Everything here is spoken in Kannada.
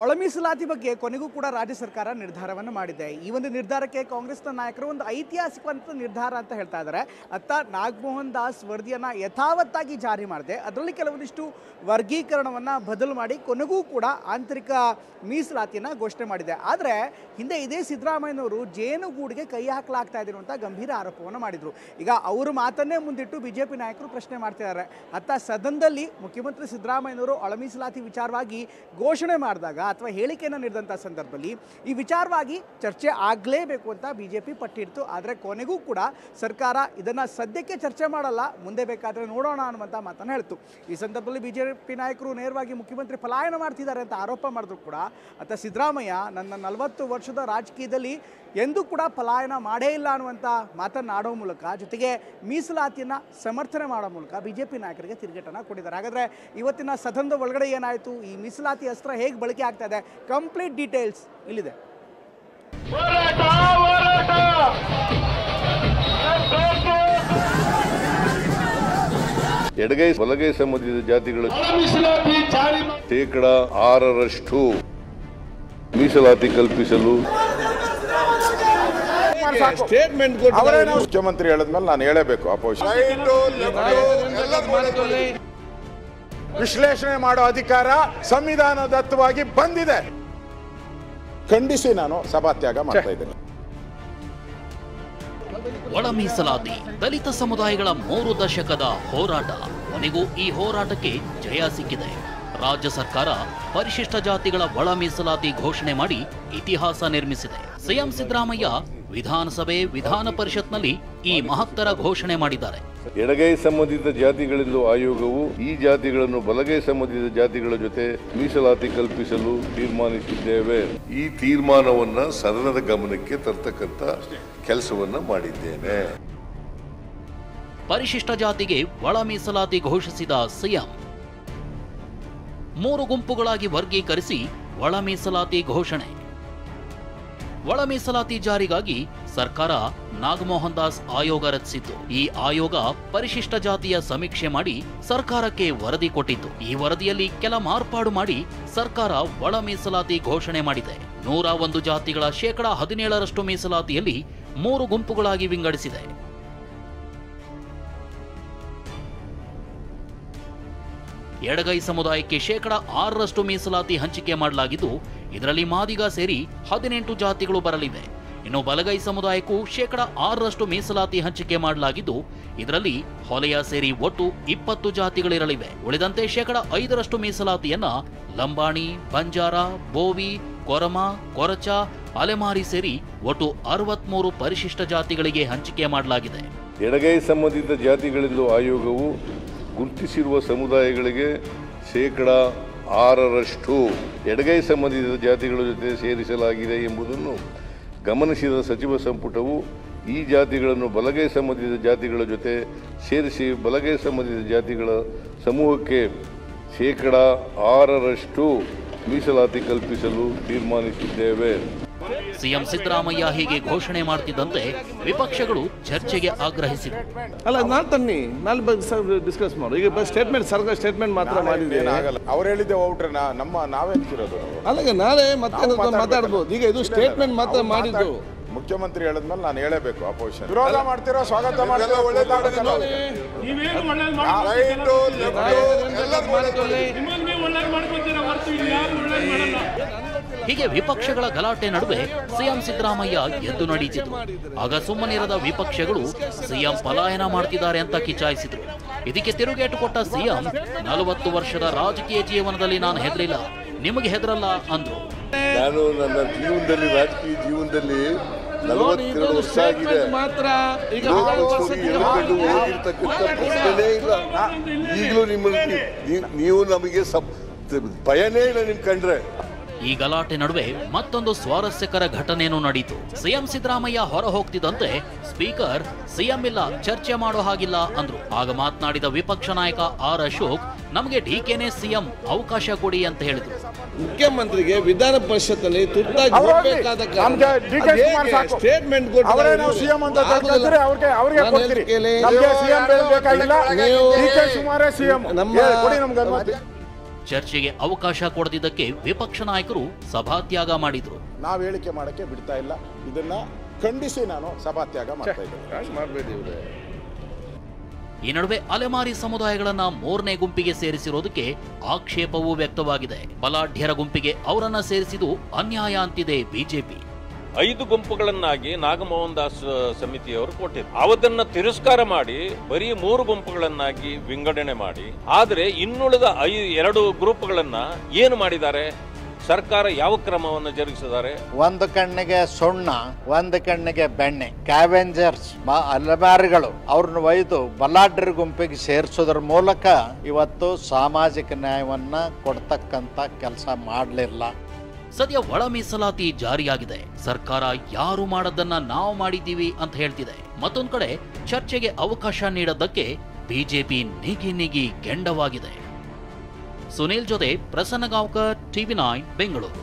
ಒಳ ಮೀಸಲಾತಿ ಬಗ್ಗೆ ಕೊನೆಗೂ ಕೂಡ ರಾಜ್ಯ ಸರ್ಕಾರ ನಿರ್ಧಾರವನ್ನು ಮಾಡಿದೆ. ಈ ಒಂದು ನಿರ್ಧಾರಕ್ಕೆ ಕಾಂಗ್ರೆಸ್ನ ನಾಯಕರು ಒಂದು ಐತಿಹಾಸಿಕವಂತ ನಿರ್ಧಾರ ಅಂತ ಹೇಳ್ತಾ ಇದ್ದಾರೆ. ಅತ್ತ ನಾಗಮೋಹನ್ ದಾಸ್ ವರದಿಯನ್ನು ಯಥಾವತ್ತಾಗಿ ಜಾರಿ ಮಾಡಿದೆ, ಅದರಲ್ಲಿ ಕೆಲವೊಂದಿಷ್ಟು ವರ್ಗೀಕರಣವನ್ನು ಬದಲು ಮಾಡಿ ಕೊನೆಗೂ ಕೂಡ ಆಂತರಿಕ ಮೀಸಲಾತಿಯನ್ನು ಘೋಷಣೆ ಮಾಡಿದೆ. ಆದರೆ ಹಿಂದೆ ಇದೇ ಸಿದ್ದರಾಮಯ್ಯನವರು ಜೇನುಗೂಡಿಗೆ ಕೈ ಹಾಕಲಾಗ್ತಾ ಇದೆ ಅಂತ ಗಂಭೀರ ಆರೋಪವನ್ನು ಮಾಡಿದರು. ಈಗ ಅವರು ಮಾತನ್ನೇ ಮುಂದಿಟ್ಟು ಬಿಜೆಪಿ ನಾಯಕರು ಪ್ರಶ್ನೆ ಮಾಡ್ತಿದ್ದಾರೆ. ಅತ್ತ ಸದನದಲ್ಲಿ ಮುಖ್ಯಮಂತ್ರಿ ಸಿದ್ದರಾಮಯ್ಯನವರು ಒಳ ಮೀಸಲಾತಿ ವಿಚಾರವಾಗಿ ಘೋಷಣೆ ಮಾಡಿದಾಗ ಅಥವಾ ಹೇಳಿಕೆಯನ್ನು ನೀಡಿದಂಥ ಸಂದರ್ಭದಲ್ಲಿ ಈ ವಿಚಾರವಾಗಿ ಚರ್ಚೆ ಆಗಲೇಬೇಕು ಅಂತ ಬಿಜೆಪಿ ಪಟ್ಟಿಡ್ತು. ಆದರೆ ಕೊನೆಗೂ ಕೂಡ ಸರ್ಕಾರ ಇದನ್ನು ಸದ್ಯಕ್ಕೆ ಚರ್ಚೆ ಮಾಡಲ್ಲ, ಮುಂದೆ ಬೇಕಾದರೆ ನೋಡೋಣ ಅನ್ನುವಂಥ ಮಾತನ್ನು ಹೇಳ್ತು. ಈ ಸಂದರ್ಭದಲ್ಲಿ ಬಿಜೆಪಿ ನಾಯಕರು ನೇರವಾಗಿ ಮುಖ್ಯಮಂತ್ರಿ ಪಲಾಯನ ಮಾಡ್ತಿದ್ದಾರೆ ಅಂತ ಆರೋಪ ಮಾಡಿದ್ರು ಕೂಡ ಅತ್ತ ಸಿದ್ದರಾಮಯ್ಯ ನನ್ನ 40 ವರ್ಷದ ರಾಜಕೀಯದಲ್ಲಿ ಎಂದೂ ಕೂಡ ಪಲಾಯನ ಮಾಡೇ ಇಲ್ಲ ಅನ್ನುವಂಥ ಮಾತನ್ನಾಡೋ ಮೂಲಕ ಜೊತೆಗೆ ಮೀಸಲಾತಿಯನ್ನು ಸಮರ್ಥನೆ ಮಾಡೋ ಮೂಲಕ ಬಿಜೆಪಿ ನಾಯಕರಿಗೆ ತಿರುಗೇಟನ್ನು ಕೊಟ್ಟಿದ್ದಾರೆ. ಹಾಗಾದರೆ ಇವತ್ತಿನ ಸದನದ ಒಳಗಡೆ ಏನಾಯಿತು, ಈ ಮೀಸಲಾತಿ ಅಸ್ತ್ರ ಹೇಗೆ ಬಳಕೆ ಆಗ್ತಾ ಇದೆ, ಕಂಪ್ಲೀಟ್ ಡೀಟೇಲ್ಸ್ ಇಲ್ಲಿದೆ. ಎಡಗೈ ಬಲಗೈ ಸಂಬಂಧಿತ ಜಾತಿಗಳ 6% ಮೀಸಲಾತಿ ಕಲ್ಪಿಸಲು ಸ್ಟೇಟ್ಮೆಂಟ್ ಮುಖ್ಯಮಂತ್ರಿ ಹೇಳಿದ್ಮೇಲೆ ನಾನು ಹೇಳಬೇಕು. ಅಪೋಸಿಷನ್ ವಿಶ್ಲೇಷಣೆ ಮಾಡೋ ಅಧಿಕಾರ ಸಂವಿಧಾನದತ್ತವಾಗಿ ಬಂದಿದೆ. ಖಂಡಿಸಿ ನಾನು ಸಭಾತ್ಯಾಗ ಮಾಡ್ತಾ ಇದ್ದೇನೆ. ಒಳ ಮೀಸಲಾತಿ ದಲಿತ ಸಮುದಾಯಗಳ 3 ದಶಕದ ಹೋರಾಟ, ಕೊನೆಗೂ ಈ ಹೋರಾಟಕ್ಕೆ ಜಯ ಸಿಕ್ಕಿದೆ. ರಾಜ್ಯ ಸರ್ಕಾರ ಪರಿಶಿಷ್ಟ ಜಾತಿಗಳ ಒಳ ಮೀಸಲಾತಿ ಘೋಷಣೆ ಮಾಡಿ ಇತಿಹಾಸ ನಿರ್ಮಿಸಿದೆ. ಸಿಎಂ ಸಿದ್ದರಾಮಯ್ಯ ವಿಧಾನಸಭೆ ವಿಧಾನ ಪರಿಷತ್ನಲ್ಲಿ ಈ ಮಹತ್ತರ ಘೋಷಣೆ ಮಾಡಿದ್ದಾರೆ. ಎಡಗೈ ಸಂಬಂಧಿತ ಜಾತಿಗಳೆಂದು ಆಯೋಗವು ಈ ಜಾತಿಗಳನ್ನು ಬಲಗೈ ಸಂಬಂಧಿತ ಜಾತಿಗಳ ಜೊತೆ ಮೀಸಲಾತಿ ಕಲ್ಪಿಸಲು ತೀರ್ಮಾನಿಸಿದ್ದೇವೆ. ಈ ತೀರ್ಮಾನವನ್ನ ಸದನದ ಗಮನಕ್ಕೆ ತರ್ತಕ್ಕಂಥ ಕೆಲಸವನ್ನ ಮಾಡಿದ್ದೇನೆ. ಪರಿಶಿಷ್ಟ ಜಾತಿಗೆ ಒಳ ಮೀಸಲಾತಿ ಘೋಷಿಸಿದ ಸಿಎಂ 3 ಗುಂಪುಗಳಾಗಿ ವರ್ಗೀಕರಿಸಿ ಒಳ ಮೀಸಲಾತಿ ಘೋಷಣೆ. ಒಳ ಮೀಸಲಾತಿ ಜಾರಿಗಾಗಿ ಸರ್ಕಾರ ನಾಗಮೋಹನ್ ದಾಸ್ ಆಯೋಗ ರಚಿಸಿತ್ತು. ಈ ಆಯೋಗ ಪರಿಶಿಷ್ಟ ಜಾತಿಯ ಸಮೀಕ್ಷೆ ಮಾಡಿ ಸರ್ಕಾರಕ್ಕೆ ವರದಿ ಕೊಟ್ಟಿತ್ತು. ಈ ವರದಿಯಲ್ಲಿ ಕೆಲ ಮಾರ್ಪಾಡು ಮಾಡಿ ಸರ್ಕಾರ ಒಳ ಮೀಸಲಾತಿ ಘೋಷಣೆ ಮಾಡಿದೆ. 101 ಜಾತಿಗಳ 17% ಮೀಸಲಾತಿಯಲ್ಲಿ 3 ಗುಂಪುಗಳಾಗಿ ವಿಂಗಡಿಸಿದೆ. ಎಡಗೈ ಸಮುದಾಯಕ್ಕೆ 6% ಮೀಸಲಾತಿ ಹಂಚಿಕೆ ಮಾಡಲಾಗಿದ್ದು, ಇದರಲ್ಲಿ ಮಾದಿಗ ಸೇರಿ 18 ಜಾತಿಗಳು ಬರಲಿವೆ. ಇನ್ನು ಬಲಗೈ ಸಮುದಾಯಕ್ಕೂ 6% ಮೀಸಲಾತಿ ಹಂಚಿಕೆ ಮಾಡಲಾಗಿದ್ದು, ಇದರಲ್ಲಿ ಹೊಲೆಯ ಸೇರಿ ಒಟ್ಟು 20 ಜಾತಿಗಳಿರಲಿವೆ. ಉಳಿದಂತೆ 5% ಮೀಸಲಾತಿಯನ್ನ ಲಂಬಾಣಿ, ಬಂಜಾರ, ಬೋವಿ, ಕೊರಮ, ಕೊರಚ, ಅಲೆಮಾರಿ ಸೇರಿ ಒಟ್ಟು 63 ಪರಿಶಿಷ್ಟ ಜಾತಿಗಳಿಗೆ ಹಂಚಿಕೆ ಮಾಡಲಾಗಿದೆ. ಎಡಗೈ ಸಂಬಂಧಿತ ಜಾತಿಗಳೆಂದು ಆಯೋಗವು ಗುರುತಿಸಿರುವ ಸಮುದಾಯಗಳಿಗೆ 6% ಎಡಗೈ ಸಂಬಂಧಿತ ಜಾತಿಗಳ ಜೊತೆ ಸೇರಿಸಲಾಗಿದೆ ಎಂಬುದನ್ನು ಗಮನಿಸಿದ ಸಚಿವ ಸಂಪುಟವು ಈ ಜಾತಿಗಳನ್ನು ಬಲಗೈ ಸಂಬಂಧಿತ ಜಾತಿಗಳ ಜೊತೆ ಸೇರಿಸಿ ಬಲಗೈ ಸಂಬಂಧಿತ ಜಾತಿಗಳ ಸಮೂಹಕ್ಕೆ 6% ಮೀಸಲಾತಿ ಕಲ್ಪಿಸಲು ತೀರ್ಮಾನಿಸಿದ್ದೇವೆ. ಸಿಎಂ ಸಿದ್ದರಾಮಯ್ಯ ಹೀಗೆ ಘೋಷಣೆ ಮಾಡ್ತಿದ್ದಂತೆ ವಿಪಕ್ಷಗಳು ಚರ್ಚೆಗೆ ಆಗ್ರಹಿಸಿವೆ. ಅಲ್ಲ ನಾನು ತನ್ನಿ ನಾಳೆ ಡಿಸ್ಕಸ್ ಮಾಡು. ಈಗ ಸ್ಟೇಟ್ಮೆಂಟ್ ಸರ್ಕಾರ ಸ್ಟೇಟ್ಮೆಂಟ್ ಮಾತ್ರ ಮಾಡಿದ್ದೇನೆ, ಅವ್ರು ಹೇಳಿದ್ದೆ ಔಟ್ರೆ ನಾವೇನ್ತಿರೋದು. ಅಲ್ಲ ನಾಳೆ ಮತ್ತೆ ಮಾತಾಡ್ಬೋದು. ಈಗ ಇದು ಸ್ಟೇಟ್ಮೆಂಟ್ ಮಾತ್ರ ಮಾಡಿದ್ದು. ಮುಖ್ಯಮಂತ್ರಿ ಹೇಳಿದ್ಮೇಲೆ ನಾನು ಹೇಳಬೇಕು. ಅಪೋಸಿಷನ್ ವಿರೋಧ ಮಾಡ್ತಿರೋ, ಸ್ವಾಗತ ಮಾಡ್ತಿರೋ, ಹೀಗೆ ವಿಪಕ್ಷಗಳ ಗಲಾಟೆ ನಡುವೆ ಸಿಎಂ ಸಿದ್ದರಾಮಯ್ಯ ಎದ್ದು ನಡೀತಿದ್ರು. ಆಗ ಸುಮ್ಮನಿರದ ವಿಪಕ್ಷಗಳು ಸಿಎಂ ಪಲಾಯನ ಮಾಡ್ತಿದ್ದಾರೆ ಅಂತ ಕಿಚಾಯಿಸಿದ್ರು. ಇದಕ್ಕೆ ತಿರುಗೇಟು ಕೊಟ್ಟ ಸಿಎಂ 40 ವರ್ಷದ ರಾಜಕೀಯ ಜೀವನದಲ್ಲಿ ನಾನು ಹೆದರಿಲ್ಲ, ನಿಮಗೆ ಹೆದರಲ್ಲ ಅಂದ್ರು. ನಾನು ನನ್ನ ಜೀವನದಲ್ಲಿ ರಾಜಕೀಯ ಜೀವನದಲ್ಲಿ 42 ವರ್ಷ ಆಗಿದೆ. ಇಲ್ಲ, ಈಗಲೂ ನೀವು ನಮಗೆ ಭಯನೇ ಇಲ್ಲ ನಿಮ್ ಕಂಡ್ರೆ. ಈ ಗಲಾಟೆ ನಡುವೆ ಮತ್ತೊಂದು ಸ್ವಾರಸ್ಯಕರ ಘಟನೆಯೂ ನಡೆಯಿತು. ಸಿಎಂ ಸಿದ್ದರಾಮಯ್ಯ ಹೊರ ಹೋಗ್ತಿದ್ದಂತೆ ಸ್ಪೀಕರ್ ಸಿಎಂ ಇಲ್ಲ, ಚರ್ಚೆ ಮಾಡೋ ಹಾಗಿಲ್ಲ ಅಂದ್ರು. ಆಗ ಮಾತನಾಡಿದ ವಿಪಕ್ಷ ನಾಯಕ ಆರ್ ಅಶೋಕ್, ನಮಗೆ ಡಿಕೆನೇ ಸಿಎಂ, ಅವಕಾಶ ಕೊಡಿ ಅಂತ ಹೇಳಿದ್ರು. ಮುಖ್ಯಮಂತ್ರಿಗೆ ವಿಧಾನ ಪರಿಷತ್ನಲ್ಲಿ ತುರ್ತಾಗಿ ಸ್ಟೇಟ್ಮೆಂಟ್ ಚರ್ಚೆಗೆ ಅವಕಾಶ ಕೊಡದಿದ್ದಕ್ಕೆ ವಿಪಕ್ಷ ನಾಯಕರು ಸಭಾತ್ಯಾಗ ಮಾಡಿದ್ರು. ನಾವು ಹೇಳಿಕೆ ಮಾಡಕ್ಕೆ ಬಿಡ್ತಾ ಇಲ್ಲ. ಇದನ್ನ ಖಂಡಿಸಿ ನಾನು ಸಭಾತ್ಯಾಗ ಮಾಡ್ತಾ ಇದ್ದೇನೆ. ಮಾಡಬೇಡಿ ಇವರೇ. ಈ ನಡುವೆ ಅಲೆಮಾರಿ ಸಮುದಾಯಗಳನ್ನ 3ನೇ ಗುಂಪಿಗೆ ಸೇರಿಸಿರೋದಕ್ಕೆ ಆಕ್ಷೇಪವೂ ವ್ಯಕ್ತವಾಗಿದೆ. ಬಲಾಢ್ಯರ ಗುಂಪಿಗೆ ಅವರನ್ನ ಸೇರಿಸಿದ್ದು ಅನ್ಯಾಯ ಅಂತಿದೆ ಬಿಜೆಪಿ. 5 ಗುಂಪುಗಳನ್ನಾಗಿ ನಾಗಮೋಹನ್ ದಾಸ್ ಸಮಿತಿಯವರು ಕೊಟ್ಟಿದ್ರು. ಅವದನ್ನ ತಿರಸ್ಕಾರ ಮಾಡಿ ಬರೀ 3 ಗುಂಪುಗಳನ್ನಾಗಿ ವಿಂಗಡಣೆ ಮಾಡಿ, ಆದರೆ ಇನ್ನುಳಿದ 2 ಗ್ರೂಪ್ಗಳನ್ನ ಏನು ಮಾಡಿದ್ದಾರೆ? ಸರ್ಕಾರ ಯಾವ ಕ್ರಮವನ್ನು ಜರುಗಿಸಿದ್ದಾರೆ? ಒಂದು ಕಣ್ಣಿಗೆ ಸುಣ್ಣ, ಒಂದು ಕಣ್ಣಿಗೆ ಬೆಣ್ಣೆ. ಕ್ಯಾವೆಂಜರ್ಸ್ ಅಲೆಮಾರಿಗಳು ಅವ್ರನ್ನ ಒಯ್ದು ಬಲಾಢ್ಯರ ಗುಂಪಿಗೆ ಸೇರಿಸೋದ್ರ ಮೂಲಕ ಇವತ್ತು ಸಾಮಾಜಿಕ ನ್ಯಾಯವನ್ನ ಕೊಡ್ತಕ್ಕಂಥ ಕೆಲಸ ಮಾಡಲಿಲ್ಲ. ಸದ್ಯ ಒಳ ಮೀಸಲಾತಿ ಜಾರಿಯಾಗಿದೆ. ಸರ್ಕಾರ ಯಾರು ಮಾಡದನ್ನ ನಾವು ಮಾಡಿದ್ದೀವಿ ಅಂತ ಹೇಳ್ತಿದೆ. ಮತ್ತೊಂದು ಕಡೆ ಚರ್ಚೆಗೆ ಅವಕಾಶ ನೀಡದ್ದಕ್ಕೆ ಬಿಜೆಪಿ ನಿಗಿ ಕೆಂಡವಾಗಿದೆ. ಸುನೀಲ್ ಜೊತೆ ಪ್ರಸನ್ನ ಗಾಂವ್ಕರ್, TV9 ಬೆಂಗಳೂರು.